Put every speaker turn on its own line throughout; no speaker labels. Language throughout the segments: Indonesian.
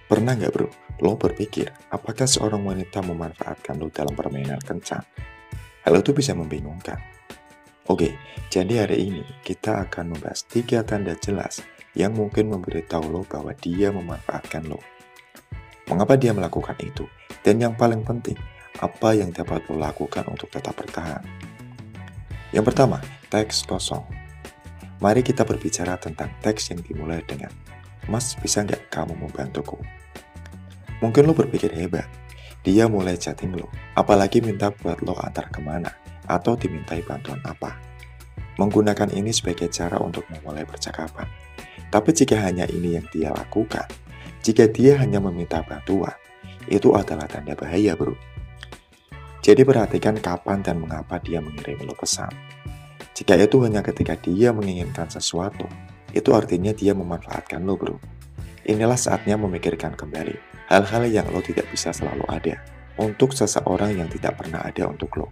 Pernah nggak bro, lo berpikir apakah seorang wanita memanfaatkan lo dalam permainan kencan? Hal itu bisa membingungkan. Oke, jadi hari ini kita akan membahas 3 tanda jelas yang mungkin memberitahu lo bahwa dia memanfaatkan lo. Mengapa dia melakukan itu? Dan yang paling penting, apa yang dapat lo lakukan untuk tetap bertahan? Yang pertama, teks kosong. Mari kita berbicara tentang teks yang dimulai dengan "Mas, bisa nggak kamu membantuku?" Mungkin lo berpikir hebat, dia mulai chatting lo, apalagi minta buat lo antar kemana, atau dimintai bantuan apa. Menggunakan ini sebagai cara untuk memulai percakapan. Tapi jika hanya ini yang dia lakukan, jika dia hanya meminta bantuan, itu adalah tanda bahaya bro. Jadi perhatikan kapan dan mengapa dia mengirim lo pesan. Jika itu hanya ketika dia menginginkan sesuatu, itu artinya dia memanfaatkan lo bro. Inilah saatnya memikirkan kembali hal-hal yang lo tidak bisa selalu ada untuk seseorang yang tidak pernah ada untuk lo.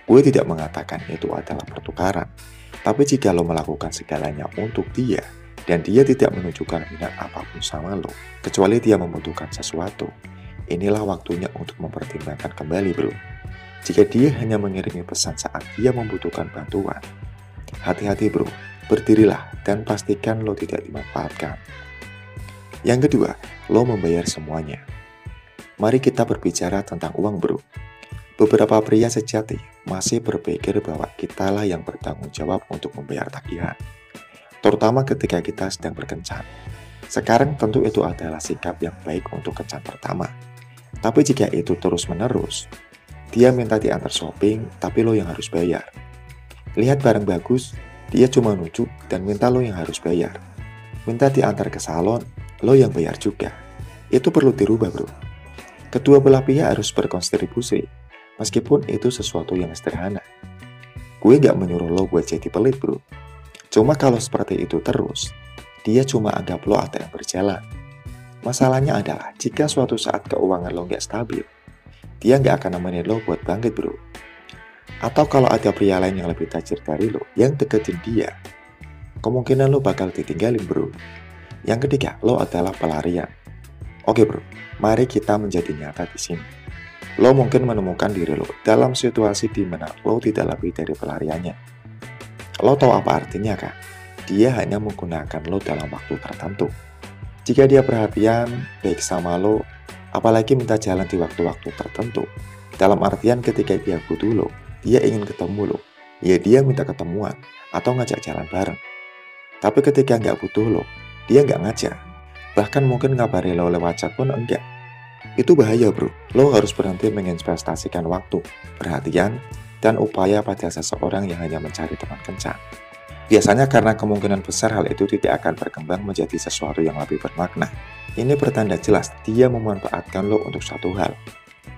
Gue tidak mengatakan itu adalah pertukaran, tapi jika lo melakukan segalanya untuk dia dan dia tidak menunjukkan minat apapun sama lo, kecuali dia membutuhkan sesuatu, inilah waktunya untuk mempertimbangkan kembali bro. Jika dia hanya mengirimi pesan saat dia membutuhkan bantuan, hati-hati bro, berdirilah dan pastikan lo tidak dimanfaatkan. Yang kedua, lo membayar semuanya. Mari kita berbicara tentang uang bro. Beberapa pria sejati masih berpikir bahwa kitalah yang bertanggung jawab untuk membayar tagihan, terutama ketika kita sedang berkencan. Sekarang tentu itu adalah sikap yang baik untuk kencan pertama. Tapi jika itu terus-menerus, dia minta diantar shopping, tapi lo yang harus bayar. Lihat barang bagus, dia cuma nunjuk dan minta lo yang harus bayar. Minta diantar ke salon, lo yang bayar juga. Itu perlu dirubah bro. Kedua belah pihak harus berkontribusi, meskipun itu sesuatu yang sederhana. Gue gak menyuruh lo buat jadi pelit bro. Cuma kalau seperti itu terus, dia cuma anggap lo ada yang berjalan. Masalahnya adalah jika suatu saat keuangan lo gak stabil, dia gak akan nemenin lo buat bangkit bro. Atau kalau ada pria lain yang lebih tajir dari lo yang deketin dia, kemungkinan lo bakal ditinggalin bro. Yang ketiga, lo adalah pelarian. Oke bro, mari kita menjadi nyata di sini. Lo mungkin menemukan diri lo dalam situasi di mana lo tidak lebih dari pelariannya. Lo tahu apa artinya kan? Dia hanya menggunakan lo dalam waktu tertentu. Jika dia perhatian, baik sama lo, apalagi minta jalan di waktu-waktu tertentu, dalam artian ketika dia butuh lo, dia ingin ketemu lo, ya dia minta ketemuan atau ngajak jalan bareng. Tapi ketika nggak butuh lo, dia nggak ngajak, bahkan mungkin ngabari lo lewat chat pun enggak. Itu bahaya bro, lo harus berhenti menginvestasikan waktu, perhatian, dan upaya pada seseorang yang hanya mencari teman kencan. Biasanya karena kemungkinan besar hal itu tidak akan berkembang menjadi sesuatu yang lebih bermakna. Ini pertanda jelas dia memanfaatkan lo untuk satu hal.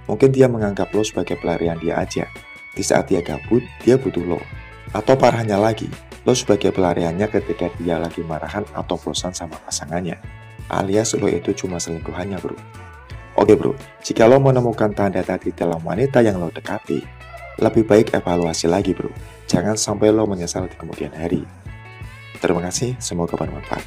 Mungkin dia menganggap lo sebagai pelarian dia aja. Di saat dia gabut, dia butuh lo. Atau parahnya lagi, lo sebagai pelariannya ketika dia lagi marahan atau bosan sama pasangannya. Alias lo itu cuma selingkuhannya bro. Oke bro, jika lo menemukan tanda tadi dalam wanita yang lo dekati, lebih baik evaluasi lagi bro. Jangan sampai lo menyesal di kemudian hari. Terima kasih, semoga bermanfaat.